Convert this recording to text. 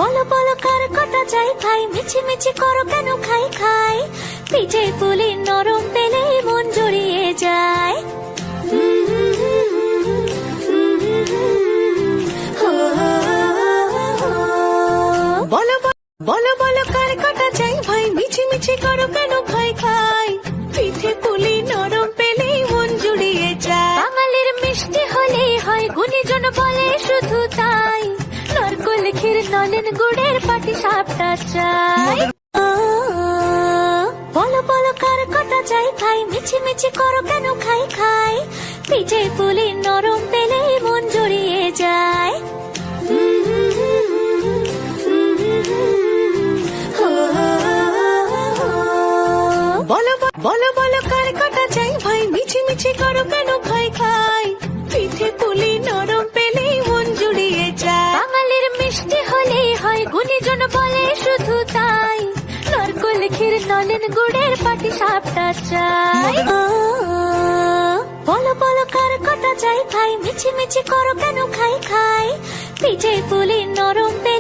বলো বলো কার কটা চাই ভাই, মিছি মিছি করো কেন খাই খাই, পিঠে পুলি নরম পেলে মন জড়িয়ে যায়। বলো বলো বলো কার কটা চাই ভাই, মিছি মিছি করো কেন খাই খাই, পিঠে পুলি নরম পেলে মন জুড়িয়ে যায়। বাঙালির মিষ্টি হলে হয় গুণীজন বলে শুধু তাই, নারকোল ক্ষীর নলেন গুড়ের পাটি সাপটা চাই। বলো বলো কার কটা চাই ভাই, মিছি মিছি করো কেন খাই খাই, পিঠে পুলি নরম পেলে মন জড়িয়ে যায়। বলো বলো বলো কার কটা চাই ভাই, মিছি মিছি করো কেন খাই খাই, পিঠে পুলি নরম পেলে মন জুড়িয়ে যায়। বাঙালির মিষ্টি হলে হয় গুণীজন বলে শুধু তাই, নারকোল ক্ষীর নলেন গুড়ের পাটি সাপটা চাই। বলো বলো কার কটা চাই ভাই, মিছি মিছি করো কেন খাই খাই, পিঠে পুলি নরম পেলে